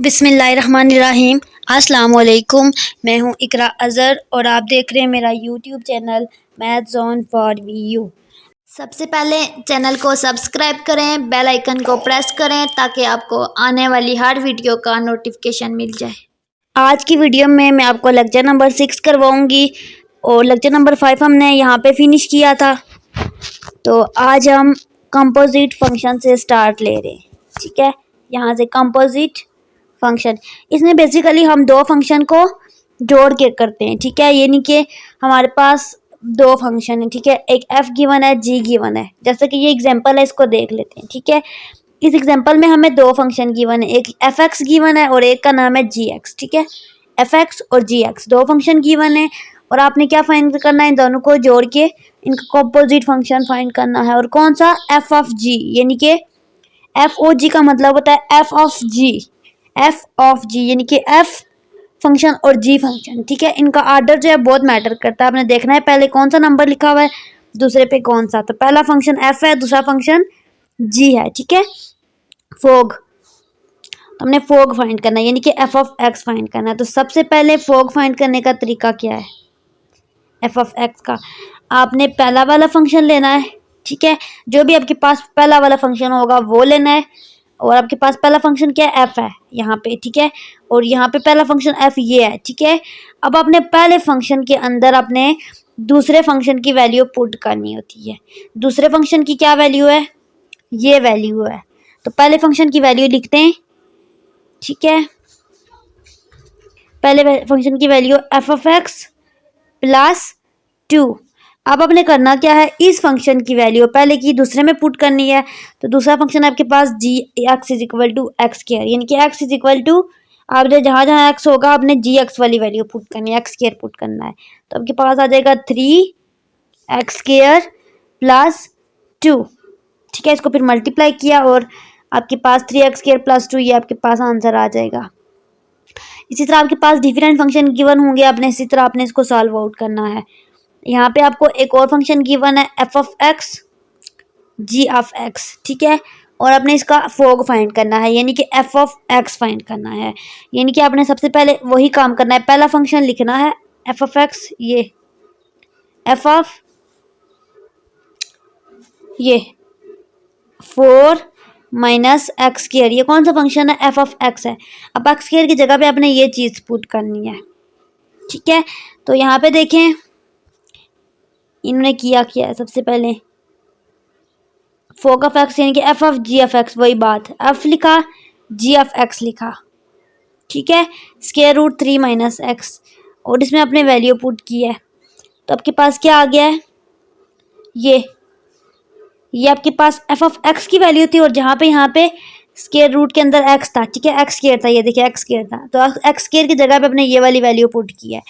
बिस्मिल्लाहिर्रहमानिर्रहीम। अस्सलाम वालेकुम। मैं हूं इकरा अज़हर और आप देख रहे हैं मेरा YouTube channel math zone for you. सबसे पहले चैनल को सब्सक्राइब करें, बेल आइकन को प्रेस करें ताकि आपको आने वाली हर वीडियो का नोटिफिकेशन मिल जाए। आज की वीडियो में मैं आपको लेक्चर नंबर 6 करवाऊंगी और लेक्चर नंबर 5 हमने यहाँ पे फिनिश किया था। तो आज हम कंपोजिट फंक्शन से स्टार्ट ले रहे हैं। ठीक है, यहाँ से कंपोजिट फंक्शन, इसमें बेसिकली हम दो फंक्शन को जोड़ के करते हैं। ठीक है, यानी कि हमारे पास दो फंक्शन है। ठीक है, एक एफ गिवन है, जी गिवन है। जैसे कि ये एग्जांपल है, इसको देख लेते हैं। ठीक है, इस एग्जांपल में हमें दो फंक्शन गिवन है, एक एफ एक्स गिवन है और एक का नाम है जी एक्स। ठीक है, एफ एक्स और जी एक्स दो फंक्शन गिवन है और आपने क्या फाइंड करना है, इन दोनों को जोड़ के इनका कंपोजिट फंक्शन फाइंड करना है। और कौन सा, एफ ऑफ जी, यानी कि एफ ओ जी का मतलब होता है f of g, f of g यानी कि एफ फंक्शन और जी फंक्शन। ठीक है, इनका आर्डर जो है बहुत मैटर करता है। आपने देखना है पहले कौन सा नंबर लिखा हुआ है, दूसरे पे कौन सा। तो पहला फंक्शन एफ है, दूसरा फंक्शन जी है। ठीक है, फोग, तो हमने फोग फाइंड करना है यानी कि एफ ऑफ एक्स फाइंड करना है। तो सबसे पहले फोग फाइंड करने का तरीका क्या है, एफ ऑफ एक्स का आपने पहला वाला फंक्शन लेना है। ठीक है, जो भी आपके पास पहला वाला फंक्शन होगा वो लेना है। और आपके पास पहला फंक्शन क्या है, एफ है यहाँ पे। ठीक है, और यहाँ पे पहला फंक्शन एफ ये है। ठीक है, अब आपने पहले फंक्शन के अंदर अपने दूसरे फंक्शन की वैल्यू पुट करनी होती है। दूसरे फंक्शन की क्या वैल्यू है, ये वैल्यू है। तो पहले फंक्शन की वैल्यू लिखते हैं। ठीक है, पहले फंक्शन की value F of x plus 2। अब आपने करना क्या है, इस फंक्शन की वैल्यू पहले की दूसरे में पुट करनी है। तो दूसरा फंक्शन आपके पास g x is equal to x square, यानी कि एक्स इज इक्वल टू आपने जहाँ जहाँ एक्स होगा आपने जी एक्स वाली वैल्यू पुट करनी है, एक्स स्क्वायर पुट करना है। तो आपके पास आ जाएगा 3x स्क्वायर प्लस 2। ठीक है, इसको फिर मल्टीप्लाई किया और आपके पास 3x स्क्वायर प्लस 2 ये आपके पास आंसर आ जाएगा। इसी तरह आपके पास डिफरेंट फंक्शन गिवन होंगे, आपने इसी तरह आपने इसको सॉल्व आउट करना है। यहाँ पे आपको एक और फंक्शन गिवन है f of x g of x. ठीक है, और आपने इसका फोग फाइंड करना है यानी कि एफ ऑफ एक्स फाइंड करना है। यानी कि आपने सबसे पहले वही काम करना है, पहला फंक्शन लिखना है एफ ऑफ एक्स, ये एफ ऑफ ये 4 माइनस एक्स स्क्वायर, ये कौन सा फंक्शन है, एफ ऑफ एक्स है। अब एक्स स्क्वायर की जगह पे आपने ये चीज़ पुट करनी है। ठीक है, तो यहाँ पे देखें इन्होंने किया है, सबसे पहले फोग ऑफ एक्स यानी कि f of g of x, वही बात, एफ लिखा जी ऑफ एक्स लिखा। ठीक है, स्क्वायर रूट 3 माइनस एक्स और इसमें अपने वैल्यू पुट की है। तो आपके पास क्या आ गया है, ये आपके पास एफ ऑफ एक्स की वैल्यू थी और जहाँ पे यहाँ पे स्क्वायर रूट के अंदर एक्स था। ठीक है, एक्स स्क्वायर था, ये देखिए एक्स स्क्वायर था। तो एक्स स्क्वायर की जगह पे अपने ये वाली वैल्यू पुट की है।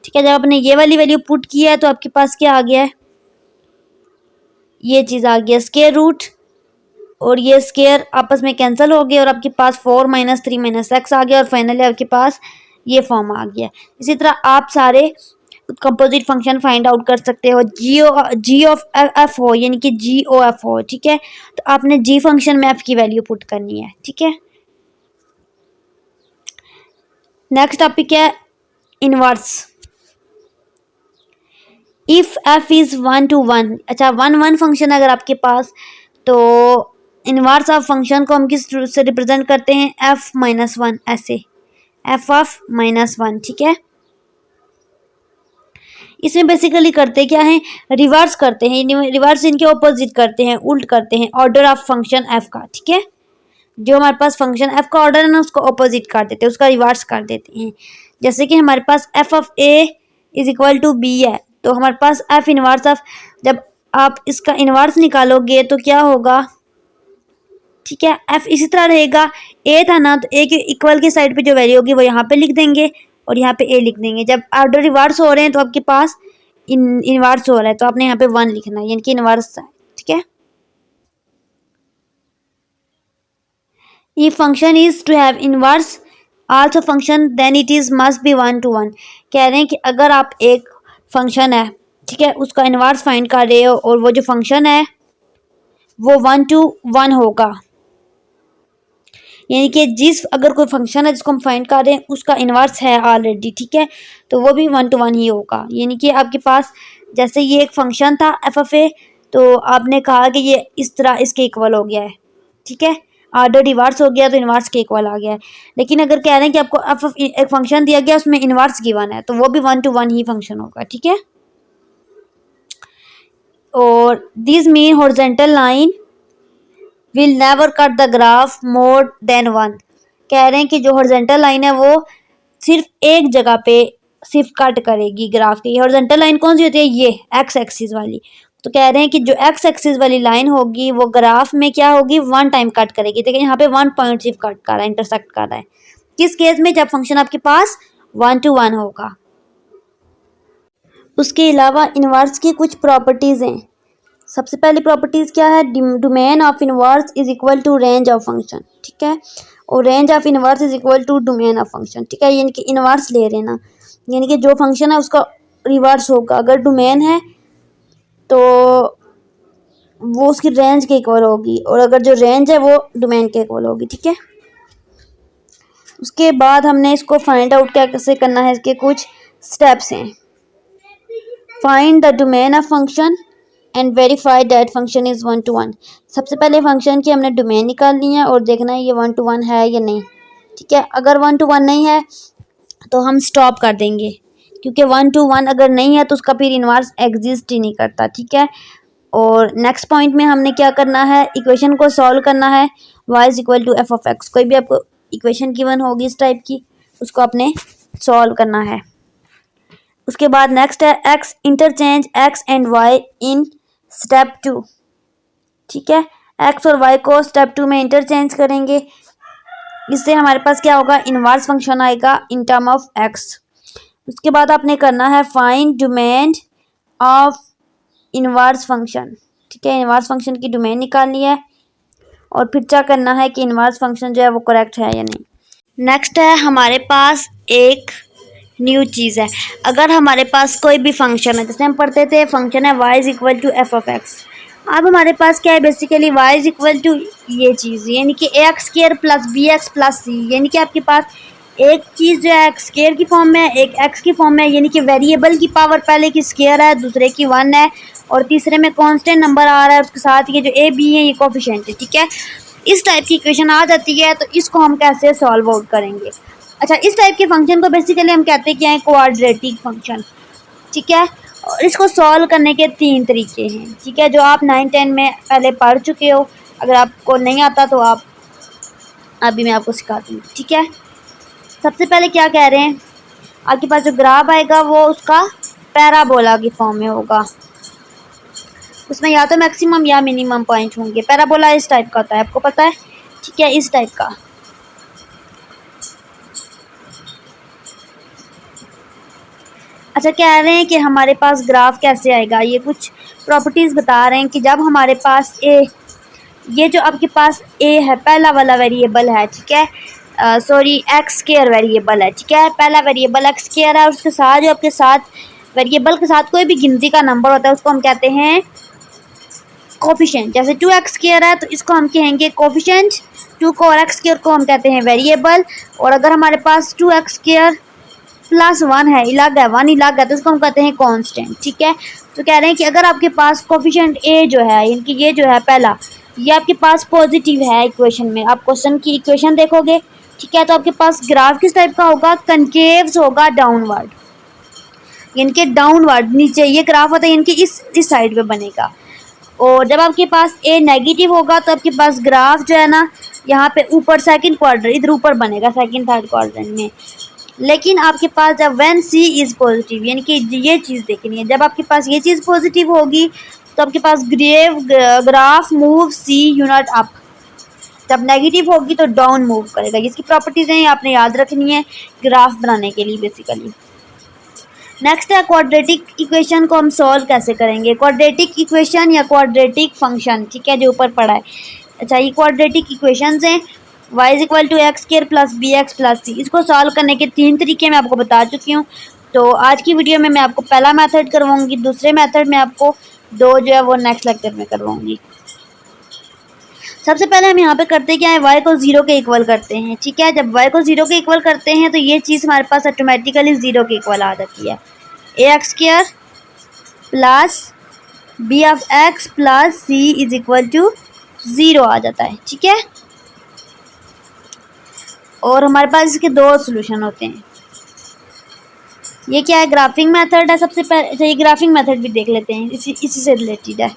ठीक है, जब आपने ये वाली वैल्यू पुट की है तो आपके पास क्या आ गया है, ये चीज़ आ गया स्क्वायर रूट और ये स्क्वायर आपस में कैंसिल हो गया और आपके पास 4 माइनस 3 माइनस एक्स आ गया और फाइनली आपके पास ये फॉर्म आ गया। इसी तरह आप सारे कंपोजिट फंक्शन फाइंड आउट कर सकते हो, जी ऑफ एफ हो यानी कि जी ओ एफ हो। ठीक है, तो आपने जी फंक्शन में एफ की वैल्यू पुट करनी है। ठीक है, नेक्स्ट टॉपिक है inverse. If F is 1 to 1, अच्छा 1 फंक्शन अगर आपके पास, तो इनवर्स ऑफ फंक्शन को हम किस से रिप्रेजेंट करते हैं, एफ माइनस 1, ऐसे एफ ऑफ माइनस 1। ठीक है, इसमें बेसिकली करते क्या है, रिवर्स करते हैं, रिवर्स इनके ऑपोजिट करते हैं, उल्ट करते हैं ऑर्डर ऑफ फंक्शन एफ का। ठीक है, जो हमारे पास फंक्शन एफ का ऑर्डर है ना उसको ऑपोजिट कर देते हैं, उसका रिवर्स कर देते हैं। जैसे कि हमारे पास f of a is equal to b है, तो हमारे पास एफ इनवर्स ऑफ, जब आप इसका इनवर्स निकालोगे तो क्या होगा, ठीक है, एफ इसी तरह रहेगा, ए था ना तो ए के इक्वल की साइड पे जो वैल्यू होगी वो यहाँ पे लिख देंगे और यहाँ पे ए लिख देंगे। जब ऑर्डर रिवर्स हो रहे हैं तो आपके पास इनवर्स हो रहा है तो आपने यहाँ पे 1 लिखना है यानी कि इनवर्स है। ठीक है, if function is to have inverse also function then it is must be 1 to 1। कह रहे हैं कि अगर आप एक फंक्शन है, ठीक है, उसका इनवर्स फाइंड कर रहे हो और वो जो फंक्शन है वो 1 to 1 होगा, यानी कि अगर कोई फंक्शन है जिसको हम फाइंड कर रहे हैं उसका इन्वर्स है ऑलरेडी, ठीक है, तो वो भी 1 to 1 ही होगा। यानी कि आपके पास जैसे ये एक फंक्शन था FFA, तो आपने कहा कि ये इस तरह इसके इक्वल हो गया है, ठीक है, ऑर्डर इन्वर्स हो गया तो इन्वर्स के इक्वल आ गया है। लेकिन अगर कह रहे हैं कि आपको एक फंक्शन दिया गया उसमें इन्वर्स गिवन है तो वो भी 1 to 1 ही फंक्शन होगा, ठीक है। और this mean horizontal line will never cut the graph more than 1। कह रहे हैं कि जो हॉरिजॉन्टल लाइन है वो सिर्फ एक जगह पे सिर्फ कट करेगी ग्राफ की। हॉरिजॉन्टल लाइन कौन सी होती है, ये एक्स एक्सिस वाली। तो कह रहे हैं कि जो एक्स एक्सिस वाली लाइन होगी वो ग्राफ में क्या होगी, 1 टाइम कट करेगी। देखिए यहाँ पे 1 पॉइंट सिर्फ कट कर रहा है, इंटरसेक्ट कर रहा है। किस केस में, जब फंक्शन आपके पास 1 to 1 होगा। उसके अलावा इनवर्स की कुछ प्रॉपर्टीज हैं। सबसे पहली प्रॉपर्टीज क्या है, domain of inverse is equal to range of function, ठीक है, और range of inverse is equal to domain of function, ठीक है। यानी कि इनवर्स ले रहे ना, यानी कि जो फंक्शन है उसका रिवर्स होगा। अगर डोमेन है तो वो उसकी रेंज के इक्वल होगी, और अगर जो रेंज है वो डोमेन के इक्वल होगी, ठीक है। उसके बाद हमने इसको फाइंड आउट कैसे करना है, इसके कुछ स्टेप्स हैं। Find the domain of function and verify that function is 1 to 1। सबसे पहले फंक्शन की हमने डोमेन निकालनी है और देखना है ये 1 to 1 है या नहीं, ठीक है। अगर 1 to 1 नहीं है तो हम स्टॉप कर देंगे, क्योंकि 1 to 1 अगर नहीं है तो उसका फिर इन्वर्स एग्जिस्ट ही नहीं करता, ठीक है। और नेक्स्ट पॉइंट में हमने क्या करना है, इक्वेशन को सॉल्व करना है। y is equal to f of x, कोई भी आपको इक्वेशन गिवन होगी इस टाइप की, उसको आपने सॉल्व करना है। उसके बाद नेक्स्ट है x interchange x and y in step 2, ठीक है। x और y को स्टेप 2 में इंटरचेंज करेंगे, इससे हमारे पास क्या होगा, इनवर्स फंक्शन आएगा इन टर्म ऑफ x। उसके बाद आपने करना है find domain of inverse function, ठीक है। इनवर्स फंक्शन की डोमेन निकालनी है और फिर चेक करना है कि इनवर्स फंक्शन जो है वो करेक्ट है या नहीं। नेक्स्ट है हमारे पास एक न्यू चीज़ है। अगर हमारे पास कोई भी फंक्शन है, जैसे हम पढ़ते थे फंक्शन है y is equal to f of x. अब हमारे पास क्या है, basically y is equal to ये चीज़, यानी कि a x square plus b x plus c. यानी कि आपके पास एक चीज़ जो है एक्स स्क्वायर की फॉर्म में, एक एक्स की फॉर्म में, यानी कि वेरिएबल की पावर पहले की स्क्वायर है, दूसरे की 1 है, और तीसरे में कांस्टेंट नंबर आ रहा है, उसके साथ ये जो ए बी है ये कोफिशिएंट है, ठीक है। इस टाइप की इक्वेशन आ जाती है तो इसको हम कैसे सॉल्व आउट करेंगे। अच्छा, इस टाइप के फंक्शन को बेसिकली हम कहते हैं क्या है, क्वाड्रेटिक फंक्शन, ठीक है। और इसको सॉल्व करने के 3 तरीके हैं, ठीक है, जो आप 9-10 में पहले पढ़ चुके हो। अगर आपको नहीं आता तो आप अभी मैं आपको सिखा दूँगी, ठीक है। सबसे पहले क्या कह रहे हैं, आपके पास जो ग्राफ आएगा वो उसका पैराबोला की फॉर्म में होगा, उसमें या तो मैक्सिमम या मिनिमम पॉइंट होंगे। पैराबोला इस टाइप का होता है, आपको पता है, ठीक है, इस टाइप का। अच्छा, कह रहे हैं कि हमारे पास ग्राफ कैसे आएगा, ये कुछ प्रॉपर्टीज़ बता रहे हैं कि जब हमारे पास ये जो आपके पास ए है, पहला वाला वेरिएबल है, ठीक है, सॉरी एक्स स्क्वायर वेरिएबल है, ठीक है, पहला वेरिएबल एक्स स्क्वायर है, उसके साथ जो आपके साथ वेरिएबल के साथ कोई भी गिनती का नंबर होता है उसको हम कहते हैं कोफिशिएंट। जैसे 2x स्क्वायर है तो इसको हम कहेंगे कोफिशिएंट 2 को, और एक्स स्क्वायर को हम कहते हैं वेरिएबल। और अगर हमारे पास 2x स्क्वायर प्लस 1 है, अलग है, 1 अलग है, तो इसको हम कहते हैं कांस्टेंट, ठीक है। तो कह रहे हैं कि अगर आपके पास कोफिशिएंट ए जो है, इनकी ये जो है पहला, ये आपके पास पॉजिटिव है इक्वेशन में, आप क्वेश्चन की इक्वेशन देखोगे, ठीक है, तो आपके पास ग्राफ किस टाइप का होगा, कनकेव्स होगा, डाउनवर्ड, इनके डाउनवर्ड नीचे ये ग्राफ होता है, इनकी इस साइड पे बनेगा। और जब आपके पास ए नेगेटिव होगा तो आपके पास ग्राफ जो है ना, यहाँ पे ऊपर सेकंड क्वाड्रेंट, इधर ऊपर बनेगा सेकंड थर्ड क्वाड्रेंट में। लेकिन आपके पास जब व्हेन सी इज़ पॉजिटिव, यानी कि ये चीज़ देखनी है, जब आपके पास ये चीज़ पॉजिटिव होगी तो आपके पास graph move c unit up, जब नेगेटिव होगी तो डाउन मूव करेगा। इसकी प्रॉपर्टीज़ हैं, आपने याद रखनी है ग्राफ बनाने के लिए बेसिकली। नेक्स्ट है क्वाड्रेटिक इक्वेशन को हम सॉल्व कैसे करेंगे, क्वाड्रेटिक इक्वेशन या क्वाड्रेटिक फंक्शन, ठीक है, जो ऊपर पड़ा है। अच्छा, ये क्वाड्रेटिक इक्वेशंस हैं, y is equal to x square plus b x plus c. इसको सॉल्व करने के 3 तरीके मैं आपको बता चुकी हूँ। तो आज की वीडियो में मैं आपको पहला मेथड करवाऊँगी, दूसरे मेथड में आपको 2 जो है वो नेक्स्ट लेक्चर में करवाऊँगी। सबसे पहले हम यहाँ पे करते क्या है, y को 0 के इक्वल करते हैं। ठीक है, जब y को 0 के इक्वल करते हैं तो ये चीज़ हमारे पास ऑटोमेटिकली 0 के इक्वल आ जाती है। ax² plus b of x plus c is equal to 0 आ जाता है। ठीक है, और हमारे पास इसके दो सोल्यूशन होते हैं। ये क्या है, ग्राफिंग मेथड है। सबसे पहले ये ग्राफिंग मेथड भी देख लेते हैं, इसी से रिलेटेड है।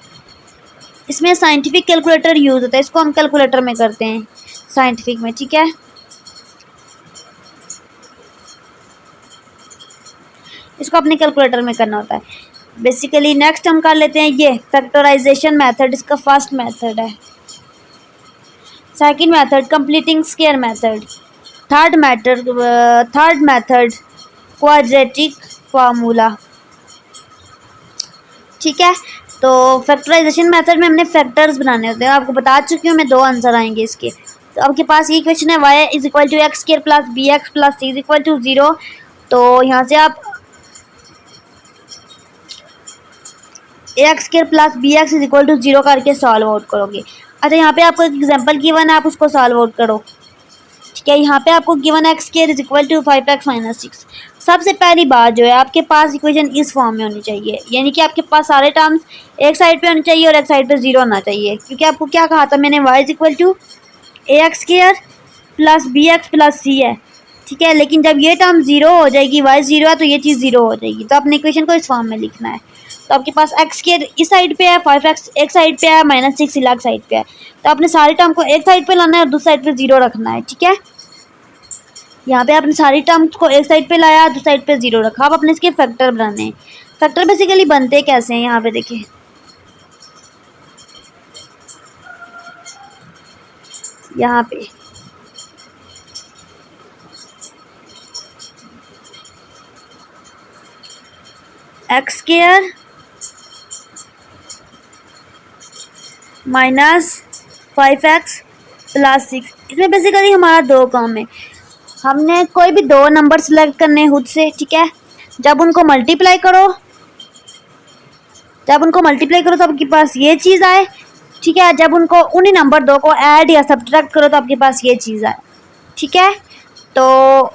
इसमें साइंटिफिक कैलकुलेटर यूज़ होता है, इसको हम कैलकुलेटर में करते हैं साइंटिफिक में। ठीक है, इसको अपने कैलकुलेटर में करना होता है बेसिकली। नेक्स्ट हम कर लेते हैं ये फैक्टराइजेशन मेथड, इसका फर्स्ट मेथड है। Second method completing square method. Third method quadratic formula. ठीक है, तो फैक्टराइजेशन मेथड में हमने फैक्टर्स बनाने होते हैं। आपको बता चुकी हूँ मैं, दो आंसर आएंगे इसके। तो आपके पास ये क्वेश्चन है y is equal to x square plus b x plus c is equal to 0। तो यहाँ से आप x square plus b x is equal to 0 करके सॉल्व आउट करोगे। अच्छा, यहाँ पे आपको एक एग्जांपल गिवन है, आप उसको सॉल्व आउट करो। ठीक है, यहाँ पे आपको given x square is equal to 5x minus 6। सबसे पहली बात जो है, आपके पास इक्वेशन इस फॉर्म में होनी चाहिए, यानी कि आपके पास सारे टर्म्स एक साइड पे होने चाहिए और एक साइड पे 0 होना चाहिए। क्योंकि आपको क्या कहा था मैंने, y is equal to x square plus b x plus c है। ठीक है, लेकिन जब ये टर्म 0 हो जाएगी, y 0 है तो ये चीज़ 0 हो जाएगी। तो अपने इक्वेशन को इस फॉर्म में लिखना है। तो आपके पास एक्स स्क्वायर इस साइड पे है, 5x एक साइड पे है, माइनस 6 अलग साइड पे है। तो आपने सारे टर्म को एक साइड पे लाना है और दूसरी साइड पे 0 रखना है। ठीक है, यहाँ पे आपने सारी टर्म्स को एक साइड पे लाया, दूसरी साइड पे 0 रखा। अब अपने इसके फैक्टर बनाने हैं। फैक्टर बेसिकली बनते कैसे हैं, यहाँ पे देखिए। यहाँ पे x square minus 5x plus 6, इसमें बेसिकली हमारा दो काम है। हमने कोई भी दो नंबर सेलेक्ट करने हैं खुद से। ठीक है, जब उनको मल्टीप्लाई करो तो आपके पास ये चीज़ आए। ठीक है, जब उनको उन्हीं नंबर दो को ऐड या सब्ट्रैक्ट करो तो आपके पास ये चीज़ आए। ठीक है, तो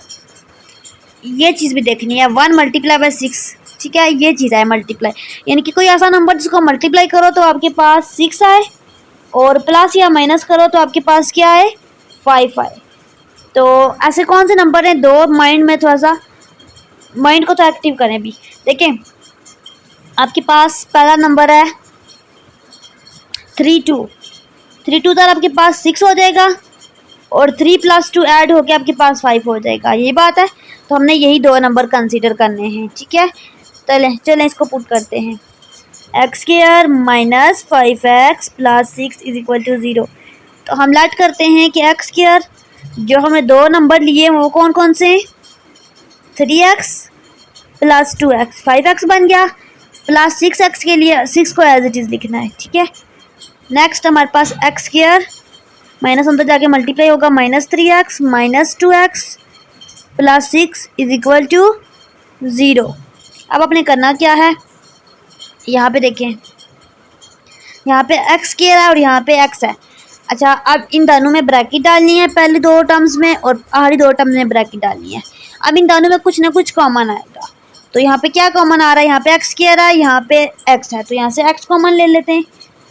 ये चीज़ भी देखनी है, 1 मल्टीप्लाई बाई 6। ठीक है, ये चीज़ आए मल्टीप्लाई, यानी कि कोई ऐसा नंबर जिसको मल्टीप्लाई करो तो आपके पास 6 आए, और प्लस या माइनस करो तो आपके पास क्या आए, 5 आए। तो ऐसे कौन से नंबर हैं, दो माइंड में थोड़ा सा माइंड को तो एक्टिव करें भी। देखें, आपके पास पहला नंबर है 32 तो आपके पास 6 हो जाएगा, और 3 + 2 ऐड होके आपके पास 5 हो जाएगा। ये बात है, तो हमने यही दो नंबर कंसीडर करने हैं। ठीक है, चलें इसको पुट करते हैं। X square minus 5x plus 6 is equal to 0। तो हम लेट करते हैं कि एक्स स्क्वायर जो हमें दो नंबर लिए वो कौन कौन से हैं, 3x प्लस 2x, 5x बन गया, प्लस 6x के लिए 6 को एज इट इज़ लिखना है। ठीक है, नेक्स्ट हमारे पास एक्स स्क्वायर माइनस अंदर जाके मल्टीप्लाई होगा, minus 3x minus 2x plus 6 is equal to 0। अब आपने करना क्या है, यहाँ पे देखें, यहाँ पे एक्स स्क्वायर है और यहाँ पे x है। अच्छा, अब इन दोनों में ब्रैकेट डालनी है, पहले दो टर्म्स में और आखिरी दो टर्म्स में ब्रैकेट डालनी है। अब इन दोनों में कुछ ना कुछ कॉमन आएगा। तो यहाँ पे क्या कॉमन आ रहा है, यहाँ पे एक्स स्क्वायर है, यहाँ पे x है, तो यहाँ से x कॉमन ले लेते हैं।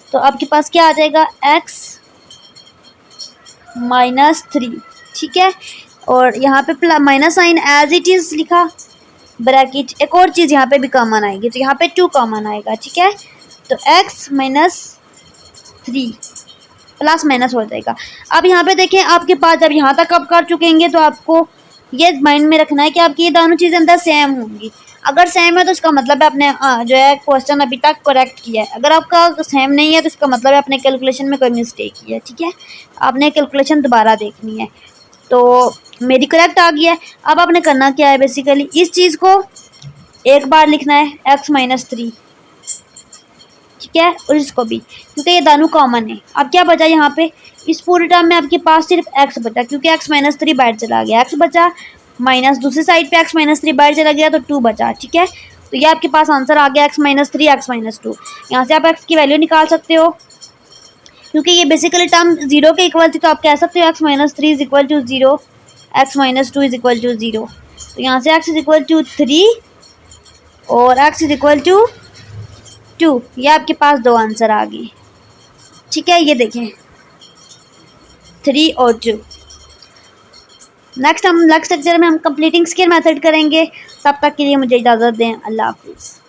तो आपके पास क्या आ जाएगा, x माइनस 3। ठीक है, और यहाँ पे minus sign as it is लिखा, ब्रैकेट। एक और चीज़ यहाँ पे भी कॉमन आएगी, तो यहाँ पे 2 कॉमन आएगा। ठीक है, तो x माइनस 3 प्लस माइनस हो जाएगा। अब यहाँ पे देखें, आपके पास जब यहाँ तक आप कर चुकेंगे तो आपको ये माइंड में रखना है कि आपकी ये दोनों चीज़ें अंदर सेम होंगी। अगर सेम है तो इसका मतलब है आपने जो है क्वेश्चन अभी तक करेक्ट किया है। अगर आपका सेम नहीं है तो इसका मतलब है आपने कैलकुलेशन में कोई मिस्टेक की है। ठीक है, आपने कैलकुलेशन दोबारा देखनी है। तो मेरी करेक्ट आ गई है। अब आपने करना क्या है, बेसिकली इस चीज़ को एक बार लिखना है, x माइनस 3। ठीक है, और इसको भी, क्योंकि ये दोनों कॉमन है। अब क्या बचा यहाँ पे, इस पूरे टर्म में आपके पास सिर्फ x बचा, क्योंकि x माइनस 3 बाहर चला गया, x बचा, माइनस दूसरी साइड पे x माइनस 3 बाहर चला गया तो 2 बचा। ठीक है, तो ये आपके पास आंसर आ गया x माइनस 3 x माइनस 2। यहाँ से आप x की वैल्यू निकाल सकते हो। क्योंकि ये बेसिकली टर्म 0 के इक्वल थी, तो आप कह सकते हो x minus 3 is equal to 0, x minus 2 is equal to 0। तो यहाँ से x इज इक्वल टू 3 और x इज इक्वल टू 2। ये आपके पास दो आंसर आ गए। ठीक है, ये देखें 3 और 2। नेक्स्ट लेक्चर में हम कंप्लीटिंग स्केयर मेथड करेंगे। तब तक के लिए मुझे इजाज़त दें। अल्लाह हाफिज़।